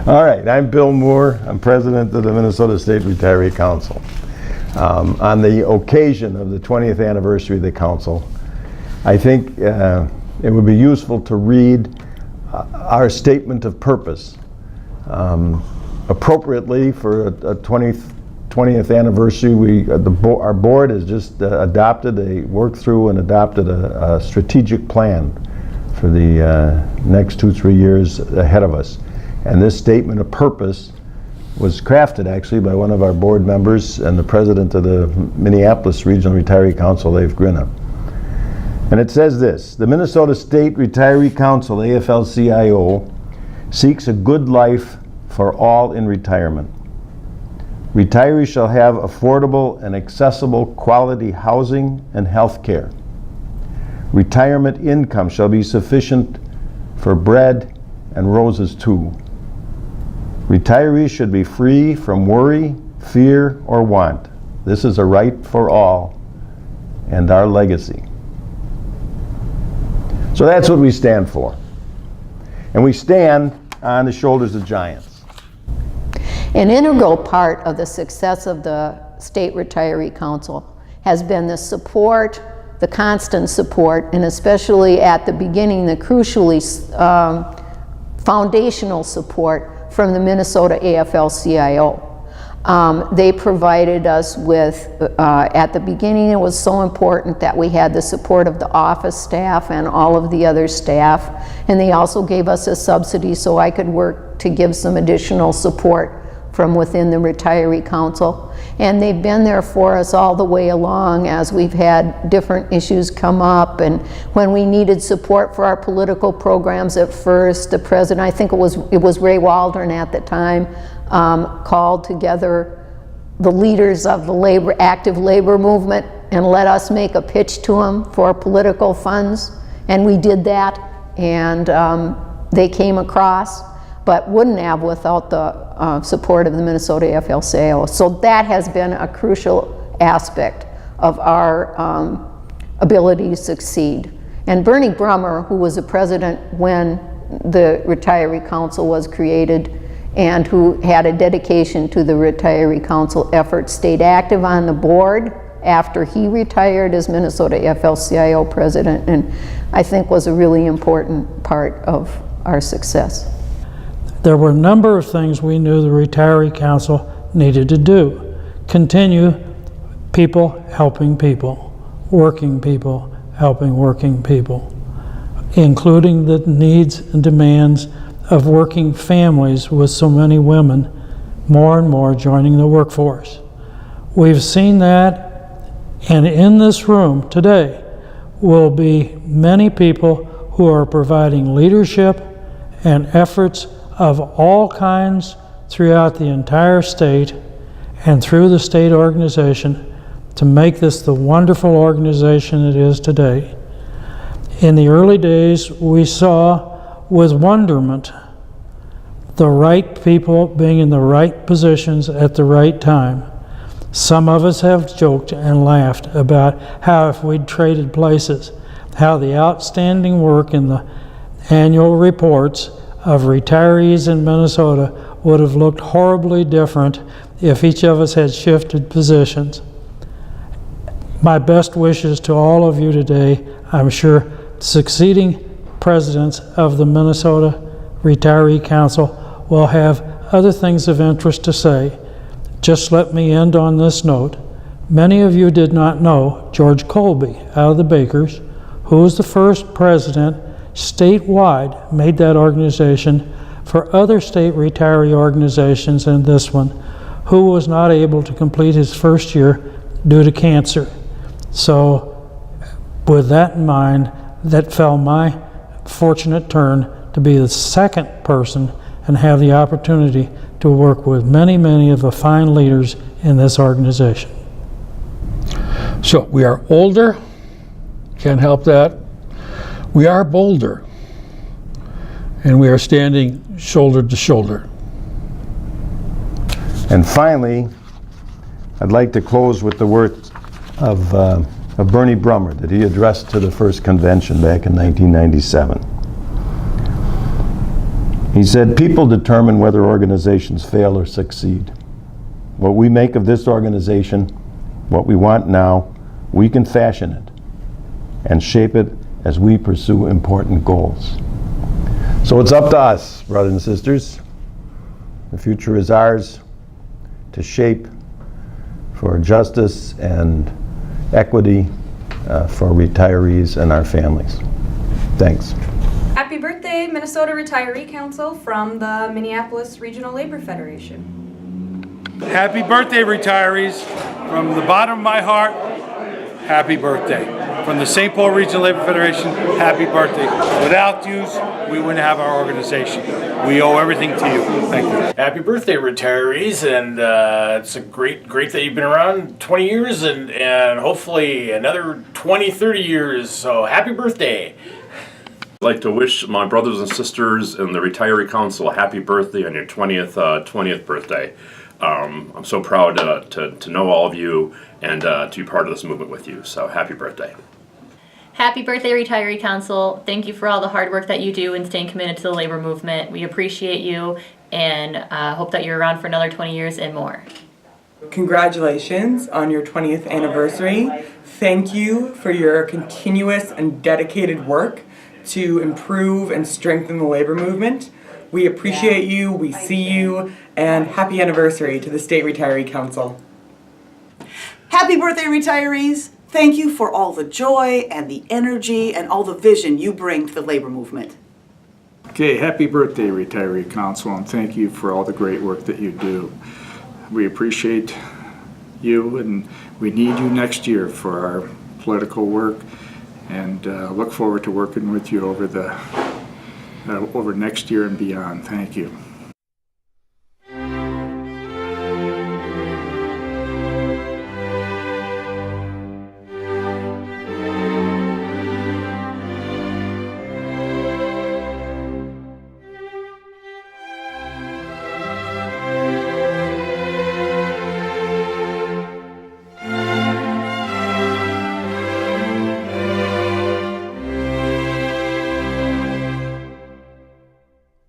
All right, I'm Bill Moore. I'm president of the Minnesota State Retiree Council. On the occasion of the 20th anniversary of the council, I think it would be useful to read our statement of purpose. Appropriately for a 20th anniversary, our board has just worked through and adopted a strategic plan for the next 2-3 years ahead of us. And this statement of purpose was crafted actually by one of our board members and the president of the Minneapolis Regional Retiree Council, Leif Grinna. And it says this: the Minnesota State Retiree Council, AFL-CIO, seeks a good life for all in retirement. Retirees shall have affordable and accessible quality housing and health care. Retirement income shall be sufficient for bread and roses too. Retirees should be free from worry, fear, or want. This is a right for all and our legacy. So that's what we stand for. And we stand on the shoulders of giants. An integral part of the success of the State Retiree Council has been the support, the constant support, and especially at the beginning, the crucially foundational support from the Minnesota AFL-CIO. They provided us with, at the beginning it was so important that we had the support of the office staff and all of the other staff, and they also gave us a subsidy so I could work to give some additional support from within the Retiree Council. And they've been there for us all the way along as we've had different issues come up, and when we needed support for our political programs at first, the president, I think it was Ray Waldron at the time, called together the leaders of the active labor movement and let us make a pitch to them for political funds, and we did that, and they came across, but wouldn't have without the support of the Minnesota AFL-CIO. So that has been a crucial aspect of our ability to succeed. And Bernie Brummer, who was the president when the Retiree Council was created and who had a dedication to the Retiree Council effort, stayed active on the board after he retired as Minnesota AFL-CIO president, and I think was a really important part of our success. There were a number of things we knew the Retiree Council needed to do. Continue people helping people, working people helping working people, including the needs and demands of working families with so many women more and more joining the workforce. We've seen that, and in this room today will be many people who are providing leadership and efforts of all kinds throughout the entire state and through the state organization to make this the wonderful organization it is today. In the early days, we saw with wonderment the right people being in the right positions at the right time. Some of us have joked and laughed about how if we'd traded places, how the outstanding work in the annual reports of retirees in Minnesota would have looked horribly different if each of us had shifted positions. My best wishes to all of you today. I'm sure succeeding presidents of the Minnesota Retiree Council will have other things of interest to say. Just let me end on this note. Many of you did not know George Colby out of the Bakers, who was the first president statewide, made that organization for other state retiree organizations and this one, who was not able to complete his first year due to cancer. So with that in mind, that fell my fortunate turn to be the second person and have the opportunity to work with many, many of the fine leaders in this organization. So we are older, can't help that. We are bolder, and we are standing shoulder to shoulder. And finally, I'd like to close with the words of Bernie Brummer that he addressed to the first convention back in 1997. He said, people determine whether organizations fail or succeed. What we make of this organization, what we want now, we can fashion it and shape it as we pursue important goals. So it's up to us, brothers and sisters. The future is ours to shape for justice and equity for retirees and our families. Thanks. Happy birthday, Minnesota Retiree Council from the Minneapolis Regional Labor Federation. Happy birthday, retirees. From the bottom of my heart, happy birthday. From the St. Paul Regional Labor Federation, happy birthday. Without you, we wouldn't have our organization. We owe everything to you. Thank you. Happy birthday, retirees, and it's a great that you've been around 20 years and hopefully another 20, 30 years, so happy birthday. I'd like to wish my brothers and sisters in the Retiree Council a happy birthday on your 20th birthday. I'm so proud to know all of you and to be part of this movement with you, so happy birthday. Happy birthday, Retiree Council. Thank you for all the hard work that you do and staying committed to the labor movement. We appreciate you and hope that you're around for another 20 years and more. Congratulations on your 20th anniversary. Thank you for your continuous and dedicated work to improve and strengthen the labor movement. We appreciate you, we see you, and happy anniversary to the State Retiree Council. Happy birthday, retirees. Thank you for all the joy and the energy and all the vision you bring to the labor movement. Okay, happy birthday, Retiree Council, and thank you for all the great work that you do. We appreciate you, and we need you next year for our political work, and look forward to working with you over next year and beyond. Thank you.